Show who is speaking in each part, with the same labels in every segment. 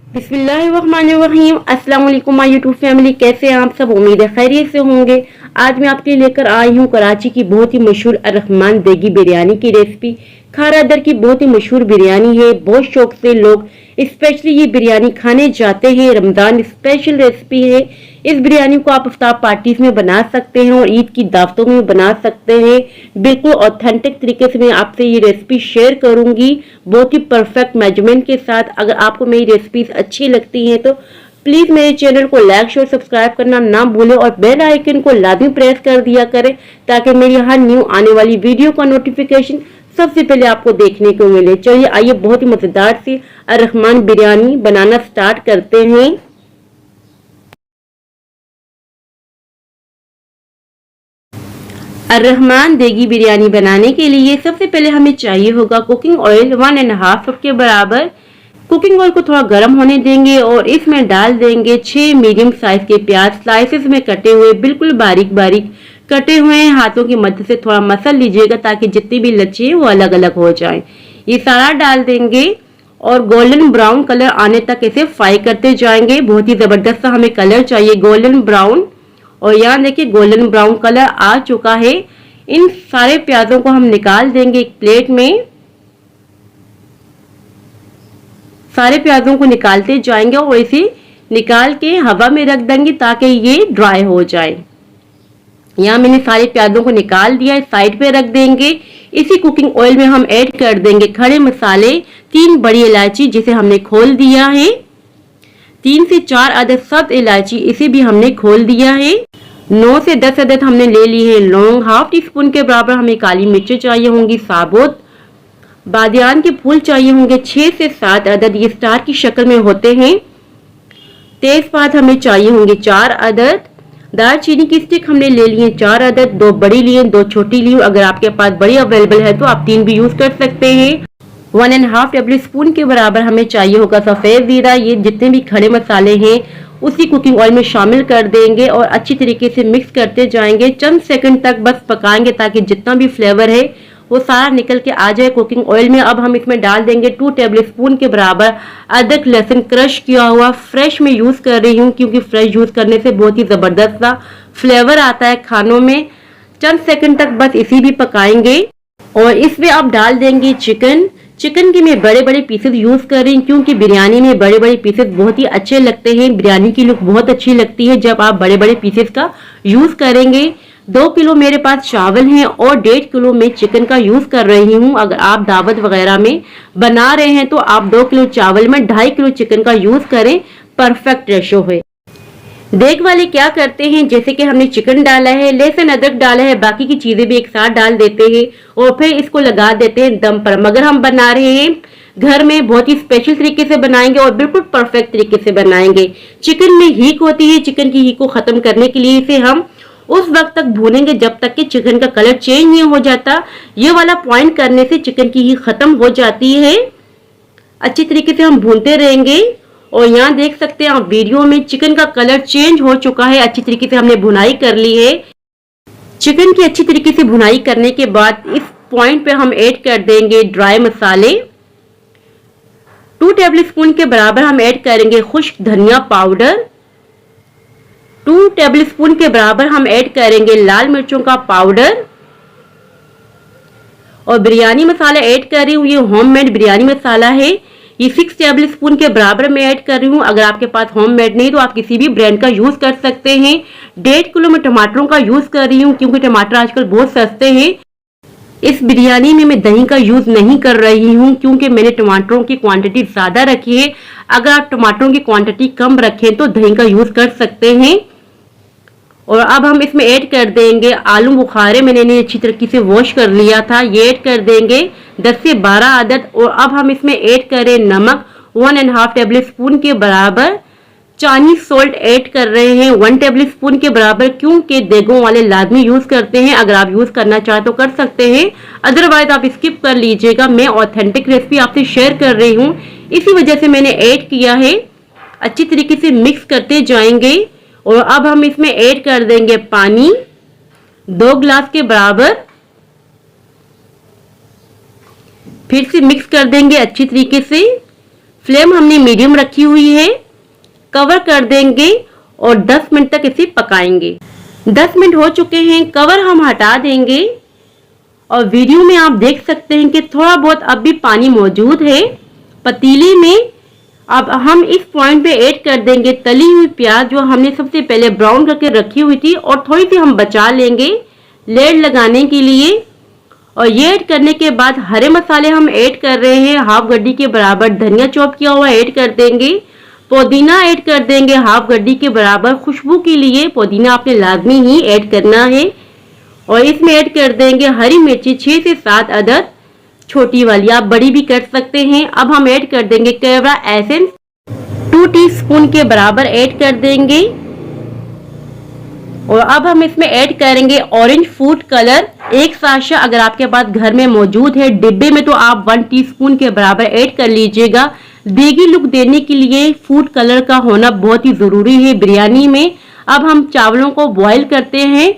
Speaker 1: बिस्मिल्लाहिर्रहमानिर्रहीम। अस्सलाम वालेकुम माय यूट्यूब फैमिली, कैसे हैं आप सब? उम्मीद है खैरियत से होंगे। आज मैं आपके लिए लेकर आई हूँ कराची की बहुत ही मशहूर अर्रहमान देगी बिरयानी की रेसिपी। खारा दर की बहुत ही मशहूर बिरयानी है, बहुत शौक से लोग स्पेशली ये बिरयानी खाने जाते हैं। रमजान स्पेशल रेसिपी है। इस बिरयानी को आप इफ्तार पार्टीज में बना सकते हैं और ईद की दावतों में बना सकते हैं। बिल्कुल ऑथेंटिक तरीके से मैं आपसे ये रेसिपी शेयर करूंगी, बहुत ही परफेक्ट मेजरमेंट के साथ। अगर आपको मेरी रेसिपीज अच्छी लगती हैं तो प्लीज मेरे चैनल को लाइक शेयर सब्सक्राइब करना ना भूलें और बेल आइकन को लाजमी प्रेस कर दिया करें ताकि मेरी हर न्यू आने वाली वीडियो का नोटिफिकेशन सबसे पहले आपको देखने को मिले। चलिए आइए बहुत ही मजेदार सी अर्रहमान बिरयानी बनाना स्टार्ट करते हैं। अर्रहमान देगी बिरयानी बनाने के लिए सबसे पहले हमें चाहिए होगा कुकिंग ऑयल 1.5 कप के बराबर। कुकिंग ऑयल को थोड़ा गर्म होने देंगे और इसमें डाल देंगे 6 मीडियम साइज के प्याज, स्लाइसेस में कटे हुए, बिल्कुल बारीक बारीक कटे हुए। हाथों की मदद से थोड़ा मसल लीजिएगा ताकि जितनी भी लच्छे हैं वो अलग अलग हो जाएं। ये सारा डाल देंगे और गोल्डन ब्राउन कलर आने तक इसे फ्राई करते जाएंगे। बहुत ही जबरदस्त सा हमें कलर चाहिए, गोल्डन ब्राउन। और यहाँ देखिए गोल्डन ब्राउन कलर आ चुका है। इन सारे प्याजों को हम निकाल देंगे एक प्लेट में। सारे प्याजों को निकालते जाएंगे और इसे निकाल के हवा में रख देंगे ताकि ये ड्राई हो जाए। यहाँ मैंने सारे प्याजों को निकाल दिया, साइड पे रख देंगे। इसी कुकिंग ऑयल में हम ऐड कर देंगे खड़े मसाले, 3 बड़ी इलायची जिसे हमने खोल दिया है, 3 से 4 अदद सब्ज इलायची इसे भी हमने खोल दिया है, 9 से 10 अदद हमने ले ली है लौंग, हाफ टी स्पून के बराबर हमें काली मिर्चें चाहिए होंगी साबुत, बादियान के फूल चाहिए होंगे 6 से 7 अदद, ये स्टार की शक्ल में होते हैं। तेजपात हमें चाहिए होंगे 4 अदद। दालचीनी की स्टिक हमने ले लिए 4 अदद, 2 बड़ी लिए 2 छोटी ली। अगर आपके पास बड़ी अवेलेबल है तो आप 3 भी यूज कर सकते हैं। 1.5 टेबल स्पून के बराबर हमें चाहिए होगा सफेद जीरा। ये जितने भी खड़े मसाले हैं उसी कुकिंग ऑयल में शामिल कर देंगे और अच्छी तरीके से मिक्स करते जाएंगे। चंद सेकंड तक बस पकाएंगे ताकि जितना भी फ्लेवर है वो सारा निकल के आ जाए कुकिंग ऑयल में। अब हम इसमें डाल देंगे 2 टेबल स्पून के बराबर अदरक लहसुन क्रश किया हुआ। फ्रेश में यूज कर रही हूँ क्योंकि फ्रेश यूज करने से बहुत ही जबरदस्त सा फ्लेवर आता है खानों में। चंद सेकंड तक बस इसी भी पकाएंगे और इसमें अब डाल देंगे चिकन। चिकन के मैं बड़े बड़े पीसेस यूज कर रही हूँ क्योंकि बिरयानी में बड़े बड़े पीसेस बहुत ही अच्छे लगते हैं। बिरयानी की लुक बहुत अच्छी लगती है जब आप बड़े बड़े पीसेस का यूज करेंगे। 2 किलो मेरे पास चावल हैं और 1.5 किलो मैं चिकन का यूज कर रही हूँ। अगर आप दावत वगैरह में बना रहे हैं तो आप 2 किलो चावल में 2.5 किलो चिकन का यूज करें, परफेक्ट रेशो है। देख वाले क्या करते हैं, जैसे कि हमने चिकन डाला है, लहसुन अदरक डाला है, बाकी की चीजें भी एक साथ डाल देते हैं और फिर इसको लगा देते हैं दम पर। मगर हम बना रहे हैं घर में, बहुत ही स्पेशल तरीके से बनाएंगे और बिल्कुल परफेक्ट तरीके से बनाएंगे। चिकन में हीक होती है, चिकन की हीक को खत्म करने के लिए इसे हम उस वक्त तक भूनेंगे जब तक कि चिकन का कलर चेंज नहीं हो जाता। ये वाला पॉइंट करने से चिकन की हीक खत्म हो जाती है। अच्छी तरीके से हम भूनते रहेंगे और यहाँ देख सकते हैं आप वीडियो में चिकन का कलर चेंज हो चुका है। अच्छी तरीके से हमने भुनाई कर ली है। चिकन की अच्छी तरीके से भुनाई करने के बाद इस पॉइंट पे हम ऐड कर देंगे ड्राई मसाले। 2 टेबल स्पून के बराबर हम ऐड करेंगे खुश्क धनिया पाउडर। 2 टेबल स्पून के बराबर हम ऐड करेंगे लाल मिर्चों का पाउडर और बिरयानी मसाला ऐड कर रही हूँ। ये होममेड बिरयानी मसाला है, ये 6 टेबल स्पून के बराबर में ऐड कर रही हूँ। अगर आपके पास होममेड नहीं तो आप किसी भी ब्रांड का यूज कर सकते हैं। 1.5 किलो में टमाटरों का यूज कर रही हूँ क्योंकि टमाटर आजकल बहुत सस्ते हैं। इस बिरयानी में मैं दही का यूज नहीं कर रही हूँ क्योंकि मैंने टमाटरों की क्वांटिटी ज्यादा रखी है। अगर आप टमाटरों की क्वांटिटी कम रखें तो दही का यूज कर सकते हैं। और अब हम इसमें ऐड कर देंगे आलू बुखारे, मैंने इन्हें अच्छी तरीके से वॉश कर लिया था, ये ऐड कर देंगे 10 से 12 अदद। और अब हम इसमें ऐड करें नमक 1.5 टेबल स्पून के बराबर। चाइनीज सॉल्ट ऐड कर रहे हैं 1 टेबल स्पून के बराबर क्योंकि देगों वाले लाजमी यूज करते हैं। अगर आप यूज करना चाहे तो कर सकते हैं, अदरवाइज आप स्किप कर लीजिएगा। मैं ऑथेंटिक रेसिपी आपसे शेयर कर रही हूँ, इसी वजह से मैंने ऐड किया है। अच्छी तरीके से मिक्स करते जाएंगे और अब हम इसमें ऐड कर देंगे पानी 2 गिलास के बराबर। फिर से मिक्स कर देंगे अच्छी तरीके से। फ्लेम हमने मीडियम रखी हुई है। कवर कर देंगे और 10 मिनट तक इसे पकाएंगे। 10 मिनट हो चुके हैं, कवर हम हटा देंगे और वीडियो में आप देख सकते हैं कि थोड़ा बहुत अब भी पानी मौजूद है पतीले में। अब हम इस पॉइंट पे ऐड कर देंगे तली हुई प्याज जो हमने सबसे पहले ब्राउन करके रखी हुई थी, और थोड़ी सी हम बचा लेंगे लेयर लगाने के लिए। और ये ऐड करने के बाद हरे मसाले हम ऐड कर रहे हैं। हाफ गड्डी के बराबर धनिया चॉप किया हुआ ऐड कर देंगे। पुदीना ऐड कर देंगे हाफ गड्डी के बराबर। खुशबू के लिए पुदीना आपने लाजमी ही ऐड करना है। और इसमें ऐड कर देंगे हरी मिर्ची 6 से 7 अदद, छोटी वाली, आप बड़ी भी कर सकते हैं। अब हम ऐड कर देंगे कैवड़ा एसेंस 2 टीस्पून के बराबर ऐड कर देंगे। और अब हम इसमें ऐड करेंगे ऑरेंज फूड कलर 1 साशा, अगर आपके पास घर में मौजूद है डिब्बे में तो आप 1 टीस्पून के बराबर ऐड कर लीजिएगा। देगी लुक देने के लिए फूड कलर का होना बहुत ही जरूरी है बिरयानी में। अब हम चावलों को बॉईल करते हैं।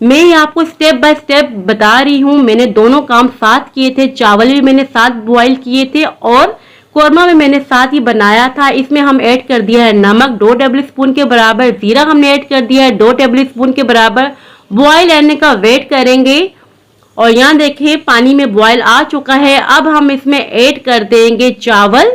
Speaker 1: मैं आपको स्टेप बाय स्टेप बता रही हूँ, मैंने दोनों काम साथ किए थे। चावल भी मैंने साथ बॉईल किए थे और कोरमा में मैंने साथ ही बनाया था। इसमें हम ऐड कर दिया है नमक 2 टेबल स्पून के बराबर, जीरा हमने ऐड कर दिया है 2 टेबल स्पून के बराबर। बॉईल आने का वेट करेंगे और यहाँ देखिए पानी में बॉईल आ चुका है। अब हम इसमें ऐड कर देंगे चावल।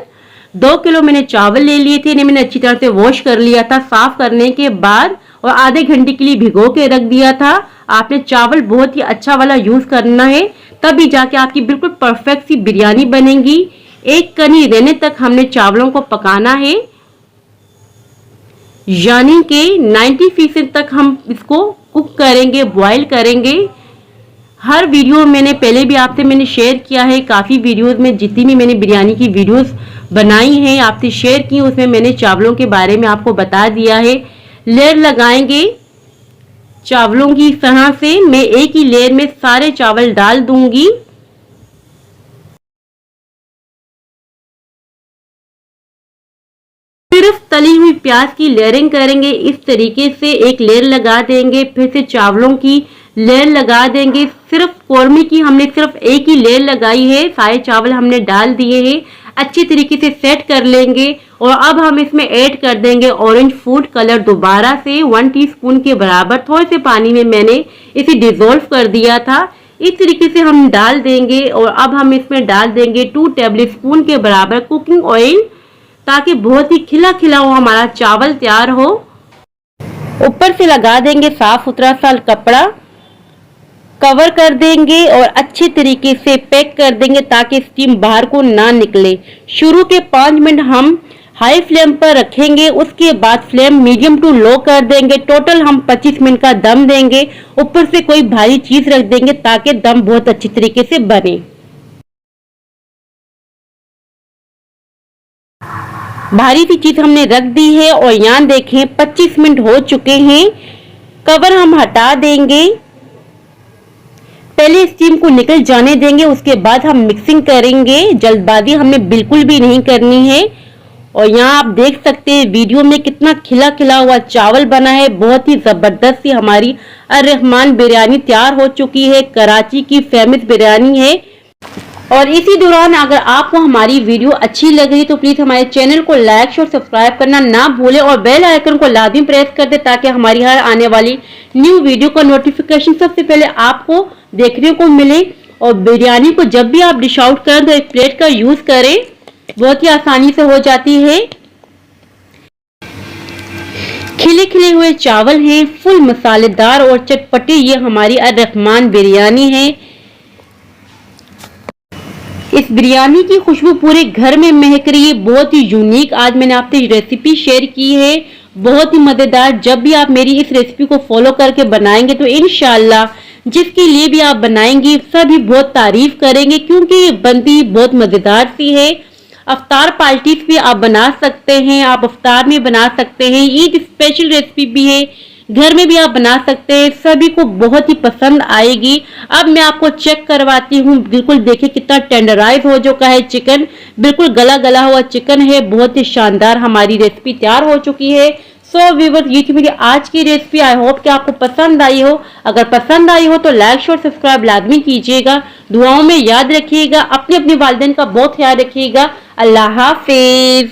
Speaker 1: 2 किलो मैंने चावल ले लिए थे, इन्हें मैंने अच्छी तरह से वॉश कर लिया था साफ करने के बाद, और आधे घंटे के लिए भिगो के रख दिया था। आपने चावल बहुत ही अच्छा वाला यूज करना है, तभी जाके आपकी बिल्कुल परफेक्ट सी बिरयानी बनेगी। एक कनी रहने तक हमने चावलों को पकाना है, यानी कि 90% तक हम इसको कुक करेंगे, बॉईल करेंगे। हर वीडियो मैंने पहले भी आपसे मैंने शेयर किया है, काफ़ी वीडियोस में जितनी भी मैंने बिरयानी की वीडियोस बनाई हैं आपसे शेयर की, उसमें मैंने चावलों के बारे में आपको बता दिया है। लेयर लगाएंगे चावलों की इस तरह से। मैं एक ही लेयर में सारे चावल डाल दूंगी। सिर्फ तली हुई प्याज की लेयरिंग करेंगे, इस तरीके से एक लेयर लगा देंगे, फिर से चावलों की लेयर लगा देंगे। सिर्फ कौरमे की हमने सिर्फ एक ही लेयर लगाई है, सारे चावल हमने डाल दिए हैं। अच्छी तरीके से सेट कर लेंगे और अब हम इसमें ऐड कर देंगे ऑरेंज फूड कलर दोबारा से 1 टीस्पून के बराबर। थोड़े से पानी में मैंने इसे डिसॉल्व कर दिया था। इस तरीके से हम डाल देंगे और अब हम इसमें डाल देंगे 2 टेबल स्पून के बराबर कुकिंग ऑयल, ताकि बहुत ही खिला खिला हो हमारा चावल तैयार हो। ऊपर से लगा देंगे साफ सुथरा सा कपड़ा, कवर कर देंगे और अच्छे तरीके से पैक कर देंगे ताकि स्टीम बाहर को ना निकले। शुरू के 5 मिनट हम हाई फ्लेम पर रखेंगे, उसके बाद फ्लेम मीडियम टू लो कर देंगे। टोटल हम 25 मिनट का दम देंगे। ऊपर से कोई भारी चीज रख देंगे ताकि दम बहुत अच्छी तरीके से बने। भारी सी चीज हमने रख दी है और यहाँ देखें 25 मिनट हो चुके हैं। कवर हम हटा देंगे, पहले स्टीम को निकल जाने देंगे, उसके बाद हम मिक्सिंग करेंगे। जल्दबाजी हमें बिल्कुल भी नहीं करनी है। और यहाँ आप देख सकते हैं वीडियो में कितना खिला खिला हुआ चावल बना है। बहुत ही जबरदस्त सी हमारी अर्रहमान बिरयानी तैयार हो चुकी है। कराची की फेमस बिरयानी है। और इसी दौरान अगर आपको हमारी वीडियो अच्छी लग रही तो प्लीज हमारे चैनल को लाइक और सब्सक्राइब करना ना भूलें और बेल आइकन को लाजमी प्रेस कर दे ताकि हमारी हर आने वाली न्यू वीडियो का नोटिफिकेशन सबसे पहले आपको देखने को मिले। और बिरयानी को जब भी आप डिश आउट करें तो एक प्लेट का यूज करें, बहुत ही आसानी से हो जाती है। खिले खिले हुए चावल हैं, फुल मसालेदार और चटपटी ये हमारी अर्रहमान बिरयानी है। इस बिरयानी की खुशबू पूरे घर में महक रही है। बहुत ही यूनिक आज मैंने आपसे रेसिपी शेयर की है, बहुत ही मजेदार। जब भी आप मेरी इस रेसिपी को फॉलो करके बनाएंगे तो इंशाल्लाह जिसके लिए भी आप बनाएंगे सभी बहुत तारीफ करेंगे, क्योंकि ये बनती बहुत मजेदार सी है। अफ्तार पार्टीज भी आप बना सकते हैं, आप अफ्तार में बना सकते हैं। ईद स्पेशल रेसिपी भी है, घर में भी आप बना सकते हैं, सभी को बहुत ही पसंद आएगी। अब मैं आपको चेक करवाती हूँ। बिल्कुल देखिए कितना टेंडराइज हो चुका है चिकन, बिल्कुल गला गला हुआ चिकन है। बहुत ही शानदार हमारी रेसिपी तैयार हो चुकी है। सो व्यूअर्स, ये थी मेरी आज की रेसिपी। आई होप कि आपको पसंद आई हो। अगर पसंद आई हो तो लाइक शेयर सब्सक्राइब लाजमी कीजिएगा। दुआओं में याद रखिएगा। अपनी अपनी वालिदैन का बहुत ख्याल रखिएगा। अल्लाह हाफिज।